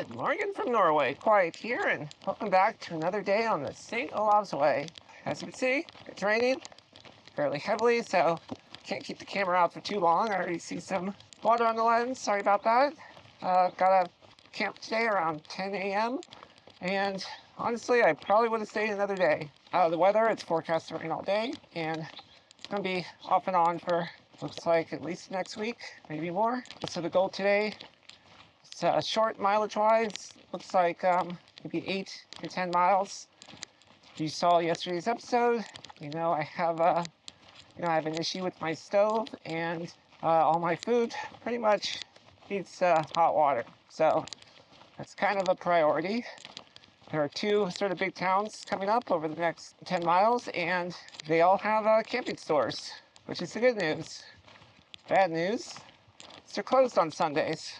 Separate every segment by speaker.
Speaker 1: Good morning from Norway. Quiet here, and welcome back to another day on the St. Olav's Way. As you can see, it's raining fairly heavily, so can't keep the camera out for too long. I already see some water on the lens. Sorry about that. Got to camp today around 10 a.m. And honestly, I probably would have stayed another day. The weather, it's forecast to rain all day, and it's going to be off and on for, looks like, at least next week, maybe more. So the goal today, it's short mileage-wise, looks like maybe 8 to 10 miles. If you saw yesterday's episode, you know I have I have an issue with my stove, and all my food pretty much needs hot water. So that's kind of a priority. There are 2 sort of big towns coming up over the next 10 miles, and they all have camping stores, which is the good news. Bad news is they're closed on Sundays.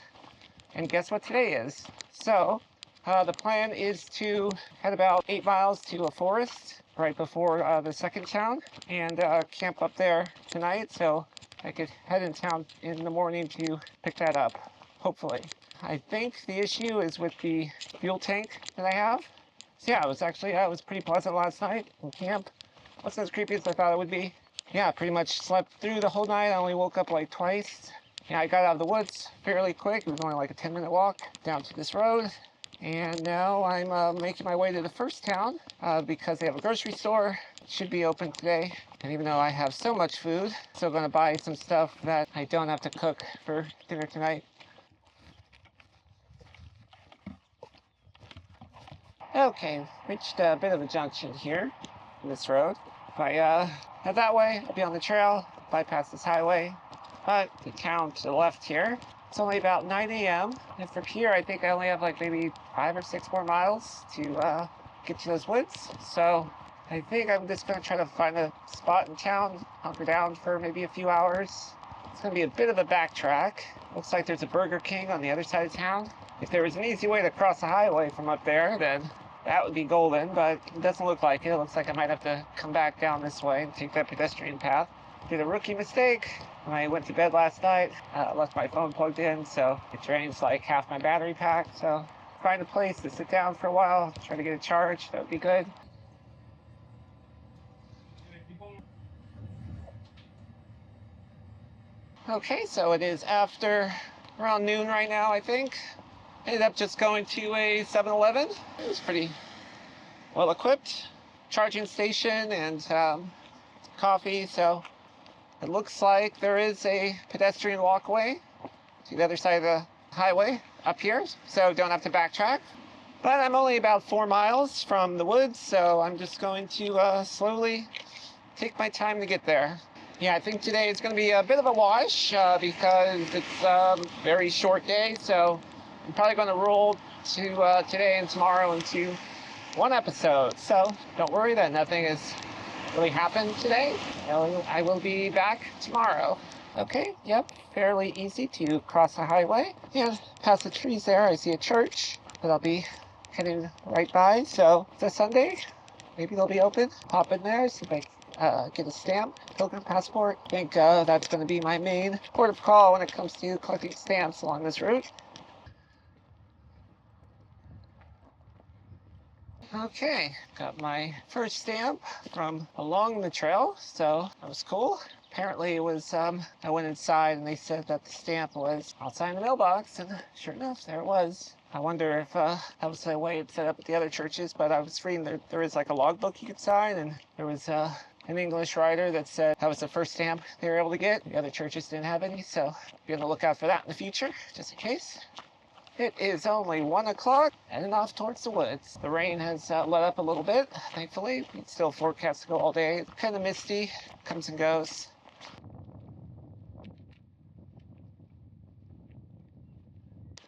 Speaker 1: And guess what today is? So, the plan is to head about 8 miles to a forest right before the second town and camp up there tonight, so I could head in town in the morning to pick that up, hopefully. I think the issue is with the fuel tank that I have. So yeah, it was pretty pleasant last night in camp. Wasn't as creepy as I thought it would be. Yeah, pretty much slept through the whole night. I only woke up like twice. Yeah, I got out of the woods fairly quick. It was only like a 10-minute walk down to this road. And now I'm making my way to the first town because they have a grocery store. It should be open today. And even though I have so much food, I'm still going to buy some stuff that I don't have to cook for dinner tonight. Okay, reached a bit of a junction here on this road. If I head that way, I'll be on the trail, bypass this highway. But the town to the left here, it's only about 9 a.m. And from here, I think I only have like maybe 5 or 6 more miles to get to those woods. So I think I'm just going to try to find a spot in town, hunker down for maybe a few hours. It's going to be a bit of a backtrack. Looks like there's a Burger King on the other side of town. If there was an easy way to cross the highway from up there, then that would be golden, but it doesn't look like it. It looks like I might have to come back down this way and take that pedestrian path. Did a rookie mistake. When I went to bed last night, left my phone plugged in, so it drains like half my battery pack. So find a place to sit down for a while, try to get a charge. That would be good. Okay, so it is after around noon right now, I think. Ended up just going to a 7-Eleven. It was pretty well equipped. Charging station and coffee, so it looks like there is a pedestrian walkway to the other side of the highway up here, so don't have to backtrack. But I'm only about 4 miles from the woods, so I'm just going to slowly take my time to get there. Yeah, I think today is going to be a bit of a wash because it's a very short day, so I'm probably going to roll to today and tomorrow into one episode. So don't worry that nothing has really happened today. I will be back tomorrow. Okay, yep, fairly easy to cross the highway. And past the trees there, I see a church that I'll be heading right by. So it's a Sunday. Maybe they'll be open. Pop in there, see if I get a stamp, pilgrim passport. I think that's going to be my main port of call when it comes to collecting stamps along this route. Okay, got my first stamp from along the trail, so that was cool. Apparently it was, I went inside and they said that the stamp was outside the mailbox, and sure enough, there it was. I wonder if that was the way it's set up at the other churches, but I was reading there is like a logbook you could sign, and there was an English writer that said that was the first stamp they were able to get. The other churches didn't have any, so be on the lookout for that in the future, just in case. It is only 1 o'clock, heading off towards the woods. The rain has let up a little bit, thankfully. It's still forecast to go all day. It's kind of misty, comes and goes.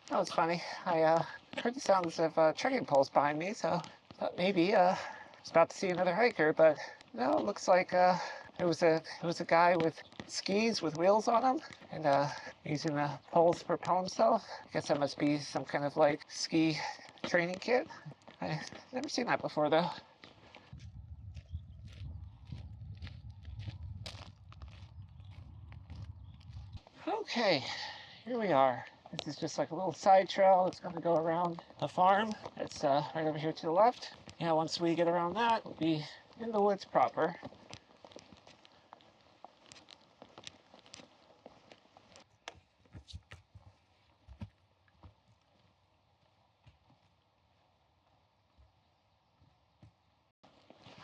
Speaker 1: That was funny. I heard the sounds of trekking poles behind me, so I thought maybe I was about to see another hiker, but no, it looks like it was a guy with skis with wheels on them and using the poles to propel himself. I guess that must be some kind of like ski training kit. I've never seen that before though. Okay, here we are. This is just like a little side trail. It's going to go around the farm. It's right over here to the left. Yeah, once we get around that, we'll be in the woods proper.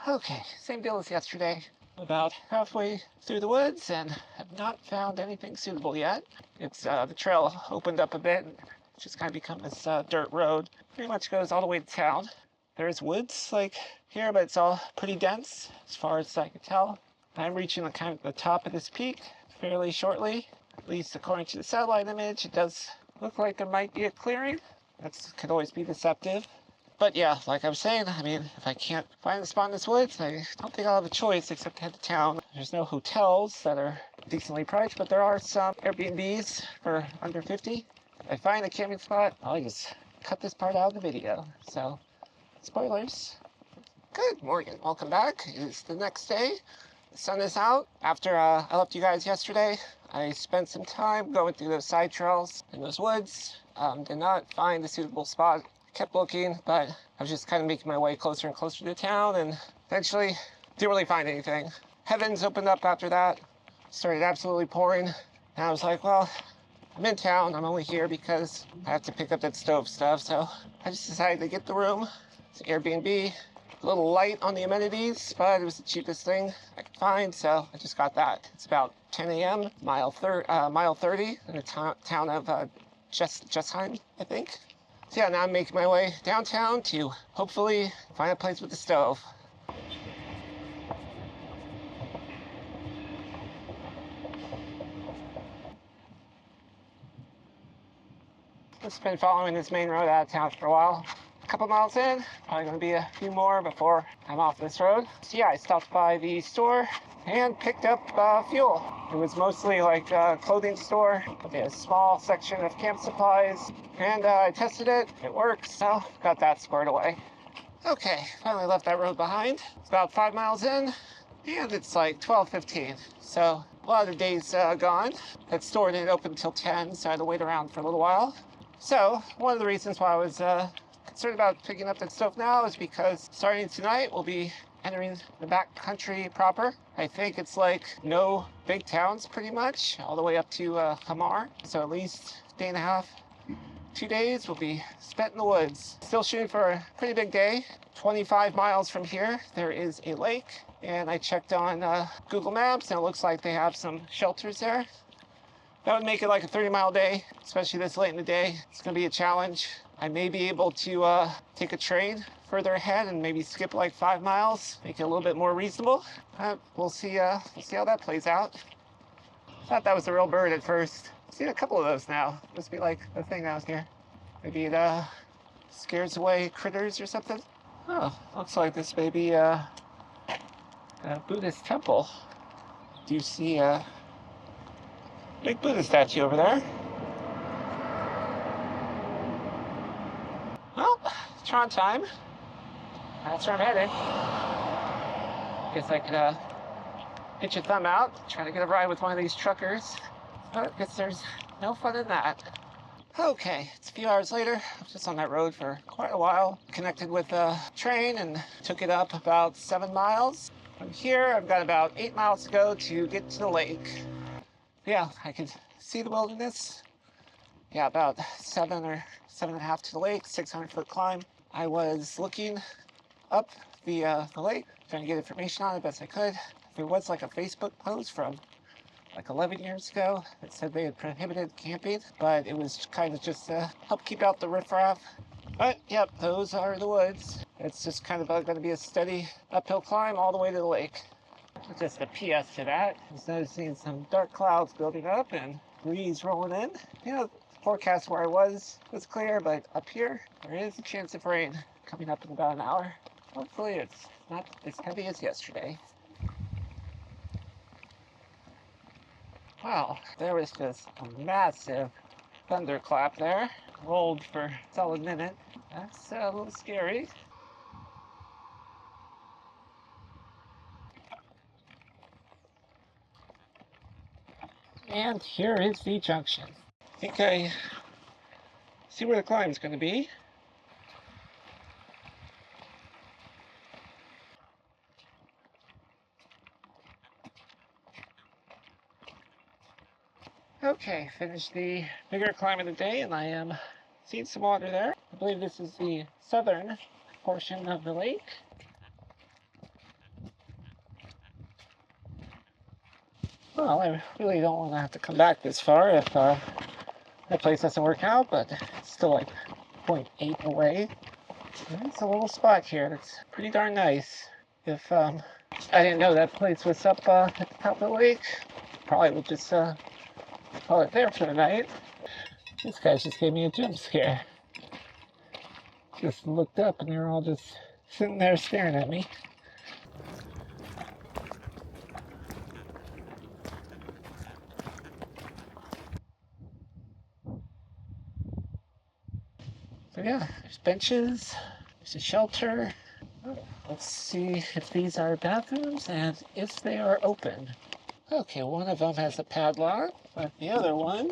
Speaker 1: Okay, same deal as yesterday. About halfway through the woods and have not found anything suitable yet. It's the trail opened up a bit and it's just kind of become this dirt road. Pretty much goes all the way to town. There's woods like here, but it's all pretty dense as far as I can tell. I'm reaching the kind of the top of this peak fairly shortly. At least according to the satellite image, it does look like there might be a clearing. That could always be deceptive. But yeah, like I was saying, I mean, if I can't find a spot in this woods, I don't think I'll have a choice except to head to town. There's no hotels that are decently priced, but there are some Airbnbs for under 50. If I find a camping spot, I'll just cut this part out of the video. So, spoilers. Good morning, welcome back. It's the next day. The sun is out. After I left you guys yesterday, I spent some time going through those side trails in those woods. Did not find a suitable spot. Kept looking, but I was just kind of making my way closer and closer to town, and eventually didn't really find anything. Heavens opened up after that. Started absolutely pouring, and I was like, well, I'm in town. I'm only here because I have to pick up that stove stuff, so I just decided to get the room. It's an Airbnb. A little light on the amenities, but it was the cheapest thing I could find, so I just got that. It's about 10 a.m., mile 30 in the town of Justheim, I think. So yeah, now I'm making my way downtown to hopefully find a place with a stove. Just been following this main road out of town for a while. A couple miles in, probably going to be a few more before I'm off this road. So yeah, I stopped by the store and picked up fuel. It was mostly like a clothing store, but they had a small section of camp supplies, and I tested it. It works, so got that squared away. Okay, finally left that road behind. It's about 5 miles in, and it's like 12:15. So a lot of the day's gone. That store didn't open until 10, so I had to wait around for a little while. So one of the reasons why I was concerned about picking up that stove now is because starting tonight, we'll be entering the back country proper. I think it's like no big towns pretty much, all the way up to Hamar. So at least a day and a half, 2 days will be spent in the woods. Still shooting for a pretty big day. 25 miles from here, there is a lake, and I checked on Google Maps, and it looks like they have some shelters there. That would make it like a 30-mile day, especially this late in the day. It's going to be a challenge. I may be able to take a train further ahead and maybe skip like 5 miles, make it a little bit more reasonable. We'll see how that plays out. Thought that was a real bird at first. I've seen a couple of those now. Must be like a thing out here. Maybe it scares away critters or something. Oh, looks like this may be a Buddhist temple. Do you see a big Buddha statue over there? Well, Tron time. That's where I'm headed. Guess I could pitch a thumb out, try to get a ride with one of these truckers. But I guess there's no fun in that. Okay, it's a few hours later. I was just on that road for quite a while. Connected with a train and took it up about 7 miles. From here, I've got about 8 miles to go to get to the lake. Yeah, I could see the wilderness. Yeah, about 7 or 7.5 to the lake, 600-foot climb. I was looking up the lake, trying to get information on it best I could. There was like a Facebook post from like 11 years ago that said they had prohibited camping, but it was kind of just to help keep out the riffraff. But yep, those are the woods. It's just kind of going to be a steady uphill climb all the way to the lake. Just a PS to that. I was noticing some dark clouds building up and breeze rolling in. You know, the forecast where I was clear, but up here, there is a chance of rain coming up in about an hour. Hopefully it's not as heavy as yesterday. Wow, there was just a massive thunderclap there. Rolled for a solid minute. That's a little scary. And here is the junction. I think I see where the climb's going to be. Okay, finished the bigger climb of the day, and I am seeing some water there. I believe this is the southern portion of the lake. Well, I really don't want to have to come back this far if that place doesn't work out, but it's still like 0.8 away. It's a little spot here that's pretty darn nice. If I didn't know that place was up at the top of the lake, probably would just call it there for the night. This guy just gave me a jump scare. Just looked up and they're all just sitting there staring at me. So yeah, there's benches, there's a shelter. Let's see if these are bathrooms and if they are open. Okay, one of them has a padlock, but the other one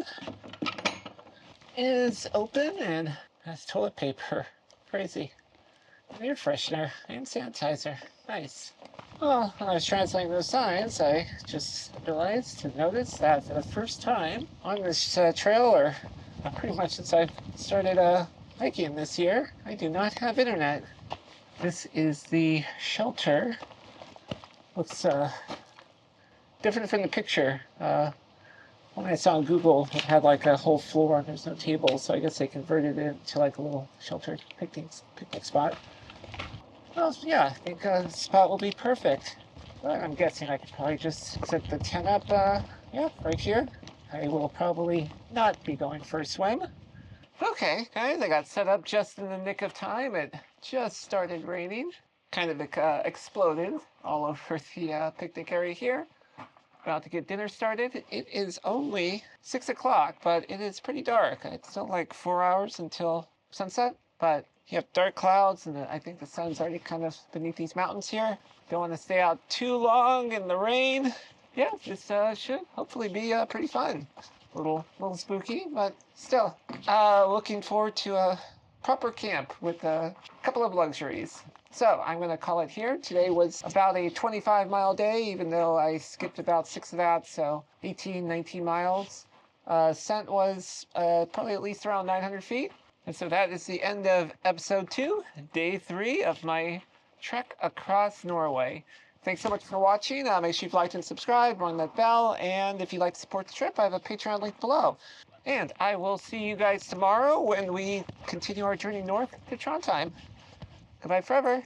Speaker 1: is open and has toilet paper. Crazy. Air freshener and sanitizer. Nice. Well, when I was translating those signs, I just realized to notice that for the first time on this trail, or pretty much since I started hiking this year, I do not have internet. This is the shelter. Looks different from the picture. When I saw on Google, it had like a whole floor and there's no tables, so I guess they converted it to like a little sheltered picnic spot. Well, yeah, I think the spot will be perfect. But I'm guessing I could probably just set the tent up, yeah, right here. I will probably not be going for a swim. Okay, guys, I got set up just in the nick of time. It just started raining. Kind of exploded all over the picnic area here. About to get dinner started. It is only 6 o'clock, but it is pretty dark. It's still like 4 hours until sunset, but you have dark clouds, and I think the sun's already kind of beneath these mountains here. Don't want to stay out too long in the rain. Yeah, this should hopefully be pretty fun. A little spooky, but still. Looking forward to a proper camp with a couple of luxuries. So I'm going to call it here. Today was about a 25-mile day, even though I skipped about 6 of that, so 18, 19 miles. Ascent was probably at least around 900 feet. And so that is the end of episode 2, day 3 of my trek across Norway. Thanks so much for watching. Make sure you've liked and subscribed, ring that bell, and if you'd like to support the trip, I have a Patreon link below. And I will see you guys tomorrow when we continue our journey north to Trondheim. Goodbye forever.